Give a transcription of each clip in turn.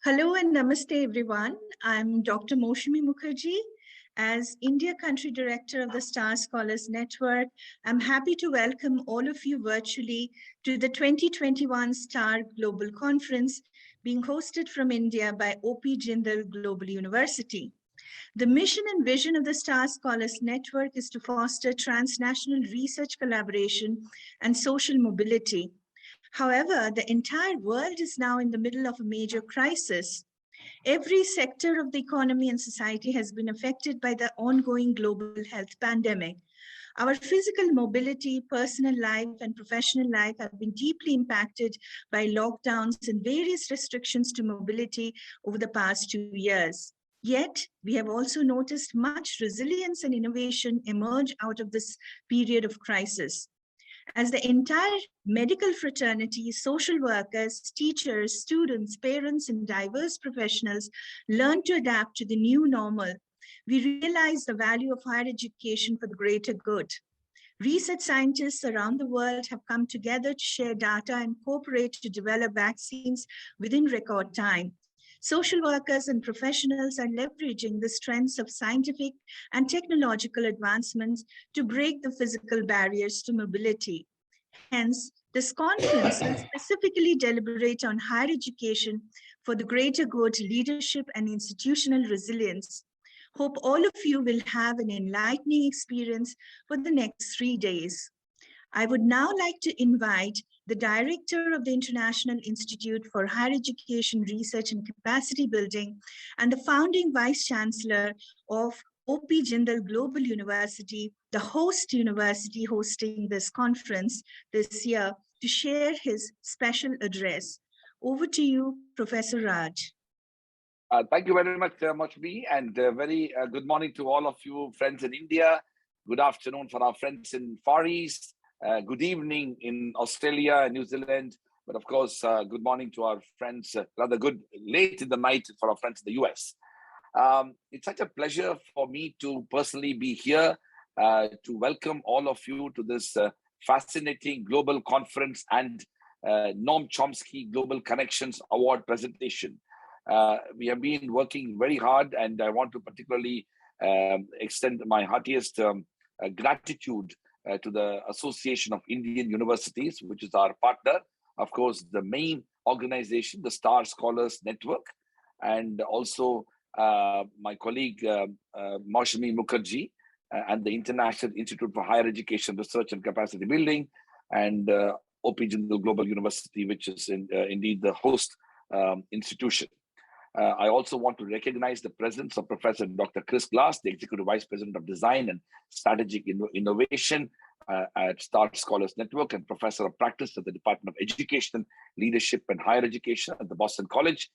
Hello and namaste, everyone. I'm Dr. Moushami Mukherjee. As India Country Director of the Star Scholars Network, I'm happy to welcome all of you virtually to the 2021 Star Global Conference being hosted from India by O.P. Jindal Global University. The mission and vision of the Star Scholars Network is to foster transnational research collaboration and social mobility. However, the entire world is now in the middle of a major crisis. Every sector of the economy and society has been affected by the ongoing global health pandemic. Our physical mobility, personal life, and professional life have been deeply impacted by lockdowns and various restrictions to mobility over the past 2 years. Yet, we have also noticed much resilience and innovation emerge out of this period of crisis. As the entire medical fraternity, social workers, teachers, students, parents, and diverse professionals learn to adapt to the new normal, we realize the value of higher education for the greater good. Research scientists around the world have come together to share data and cooperate to develop vaccines within record time. Social workers and professionals are leveraging the strengths of scientific and technological advancements to break the physical barriers to mobility. Hence, this conference will specifically deliberate on higher education for the greater good, leadership, and institutional resilience. Hope all of you will have an enlightening experience for the next 3 days. I would now like to invite the Director of the International Institute for Higher Education Research and Capacity Building and the founding Vice Chancellor of O.P. Jindal Global University, the host university hosting this conference this year, to share his special address. Over to you, Professor Raj. Thank you very much, Moushami, and very good morning to all of you friends in India. Good afternoon for our friends in Far East. Good evening in Australia and New Zealand. But of course, good morning to our friends, rather good late in the night for our friends in the US. It's such a pleasure for me to personally be here to welcome all of you to this fascinating global conference and Noam Chomsky Global Connections Award presentation. We have been working very hard, and I want to particularly extend my heartiest gratitude to the Association of Indian Universities, which is our partner, of course, the main organization, the Star Scholars Network, and also my colleague, Moushami Mukherjee, and the International Institute for Higher Education Research and Capacity Building, and O.P. Jindal Global University, which is indeed the host institution. I also want to recognize the presence of Professor Dr. Chris Glass, the Executive Vice President of Design and Strategic Innovation at Star Scholars Network, and Professor of Practice at the Department of Education, Leadership and Higher Education at the Boston College,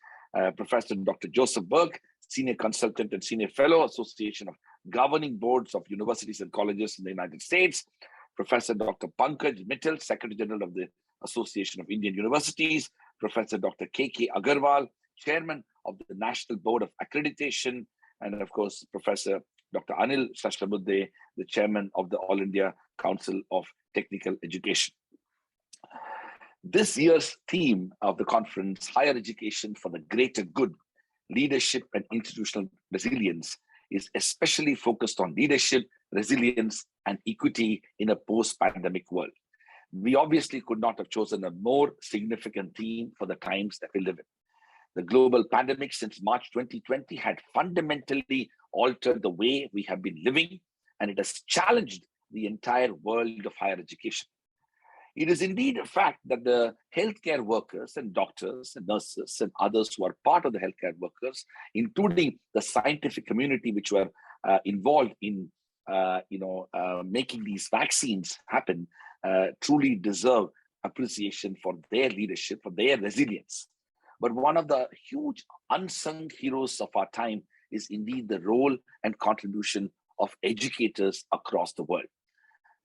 Professor Dr. Joseph Berg, Senior Consultant and Senior Fellow, Association of Governing Boards of Universities and Colleges in the United States, Professor Dr. Pankaj Mittal, Secretary General of the Association of Indian Universities, Professor Dr. K.K. Agarwal, Chairman of the National Board of Accreditation, and of course, Professor Dr. Anil Sashramudde, the Chairman of the All India Council of Technical Education. This year's theme of the conference, Higher Education for the Greater Good, Leadership and Institutional Resilience, is especially focused on leadership, resilience, and equity in a post-pandemic world. We obviously could not have chosen a more significant theme for the times that we live in. The global pandemic since March 2020 had fundamentally altered the way we have been living, and it has challenged the entire world of higher education. It is indeed a fact that the healthcare workers and doctors and nurses and others who are part of the healthcare workers, including the scientific community which were involved in making these vaccines happen, truly deserve appreciation for their leadership, for their resilience. But one of the huge unsung heroes of our time is indeed the role and contribution of educators across the world.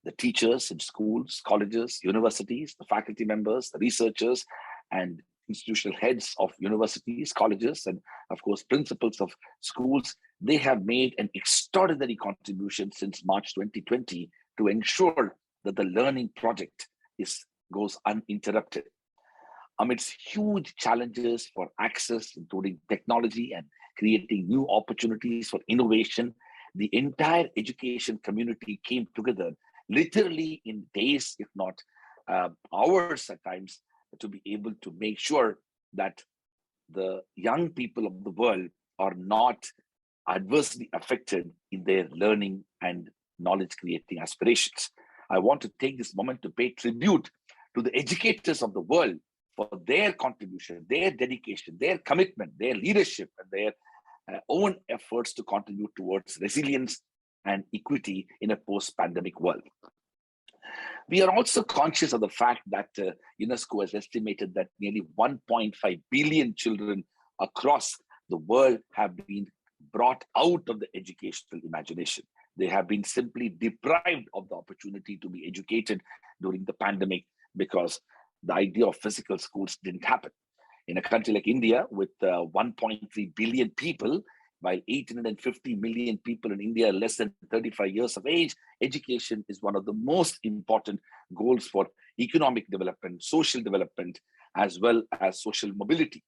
The teachers in schools, colleges, universities, the faculty members, the researchers, and institutional heads of universities, colleges, and of course, principals of schools, they have made an extraordinary contribution since March 2020 to ensure that the learning project goes uninterrupted. amidst huge challenges for access, including technology and creating new opportunities for innovation, the entire education community came together literally in days, if not hours at times, to be able to make sure that the young people of the world are not adversely affected in their learning and knowledge creating aspirations. I want to take this moment to pay tribute to the educators of the world for their contribution, their dedication, their commitment, their leadership, and their own efforts to contribute towards resilience and equity in a post-pandemic world. We are also conscious of the fact that UNESCO has estimated that nearly 1.5 billion children across the world have been brought out of the educational imagination. They have been simply deprived of the opportunity to be educated during the pandemic because the idea of physical schools didn't happen. In a country like India, with 1.3 billion people, while 850 million people in India are less than 35 years of age, education is one of the most important goals for economic development, social development, as well as social mobility.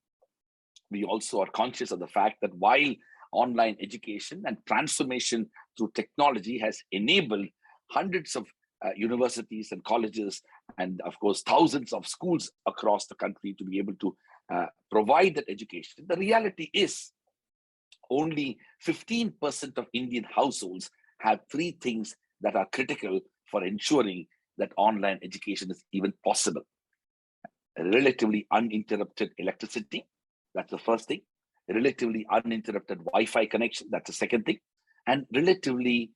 We also are conscious of the fact that while online education and transformation through technology has enabled hundreds of universities and colleges, and of course, thousands of schools across the country to be able to provide that education, the reality is only 15% of Indian households have three things that are critical for ensuring that online education is even possible. Relatively uninterrupted electricity, that's the first thing. Relatively uninterrupted Wi-Fi connection, that's the second thing. And relatively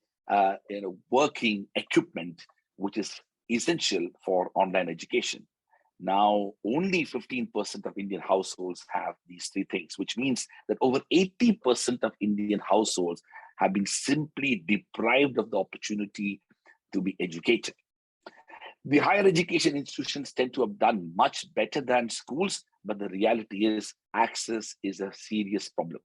working equipment, which is essential for online education. Now, only 15% of Indian households have these three things, which means that over 80% of Indian households have been simply deprived of the opportunity to be educated. The higher education institutions tend to have done much better than schools, but the reality is access is a serious problem.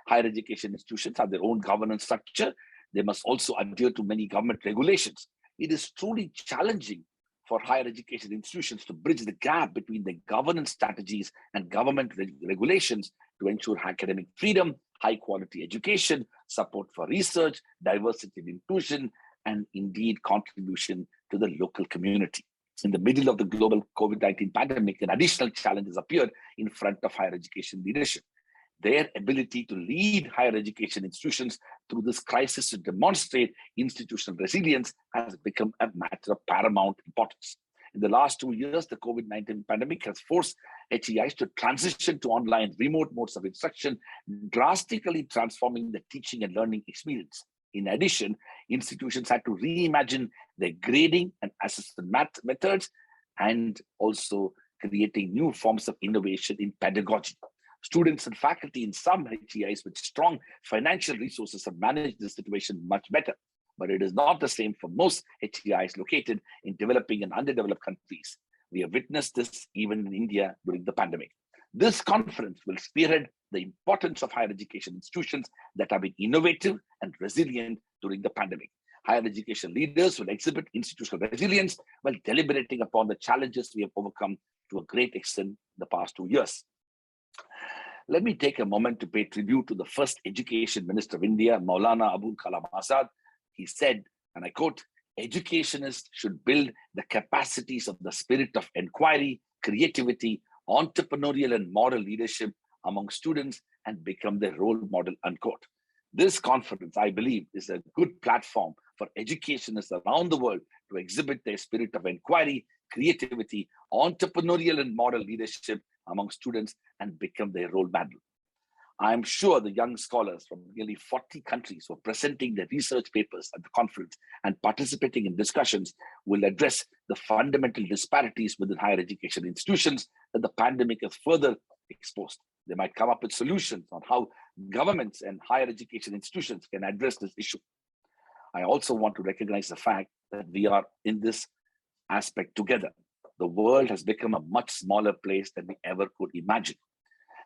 Higher education institutions have their own governance structure. They must also adhere to many government regulations. It is truly challenging for higher education institutions to bridge the gap between the governance strategies and government regulations to ensure academic freedom, high quality education, support for research, diversity and inclusion, and indeed contribution to the local community. In the middle of the global COVID-19 pandemic, an additional challenge has appeared in front of higher education leadership. Their ability to lead higher education institutions through this crisis to demonstrate institutional resilience has become a matter of paramount importance. In the last 2 years, the COVID-19 pandemic has forced HEIs to transition to online remote modes of instruction, drastically transforming the teaching and learning experience. In addition, institutions had to reimagine their grading and assessment methods and also creating new forms of innovation in pedagogy. Students and faculty in some HEIs with strong financial resources have managed this situation much better, but it is not the same for most HEIs located in developing and underdeveloped countries. We have witnessed this even in India during the pandemic. This conference will spearhead the importance of higher education institutions that have been innovative and resilient during the pandemic. Higher education leaders will exhibit institutional resilience while deliberating upon the challenges we have overcome to a great extent in the past 2 years. Let me take a moment to pay tribute to the first Education Minister of India, Maulana Abul Kalam Azad. He said, and I quote, "Educationists should build the capacities of the spirit of inquiry, creativity, entrepreneurial and moral leadership among students and become their role model," unquote. This conference, I believe, is a good platform for educationists around the world to exhibit their spirit of inquiry, creativity, entrepreneurial and moral leadership among students and become their role model. I am sure the young scholars from nearly 40 countries who are presenting their research papers at the conference and participating in discussions will address the fundamental disparities within higher education institutions that the pandemic has further exposed. They might come up with solutions on how governments and higher education institutions can address this issue. I also want to recognize the fact that we are in this aspect together. The world has become a much smaller place than we ever could imagine.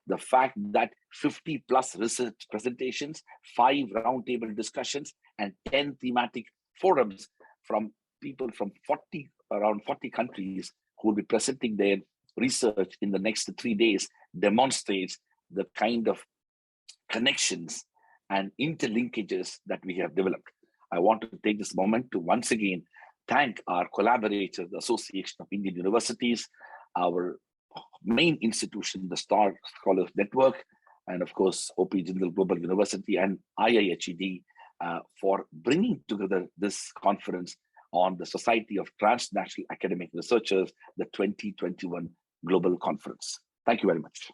The fact that 50 plus research presentations, 5 roundtable discussions, and 10 thematic forums from people from around 40 countries who will be presenting their research in the next 3 days demonstrates the kind of connections and interlinkages that we have developed. I want to take this moment to once again thank our collaborators, the Association of Indian Universities, our main institution, the Star Scholars Network, and of course, OP Jindal Global University and IIHED for bringing together this conference on the Society of Transnational Academic Researchers, the 2021 Global Conference. Thank you very much.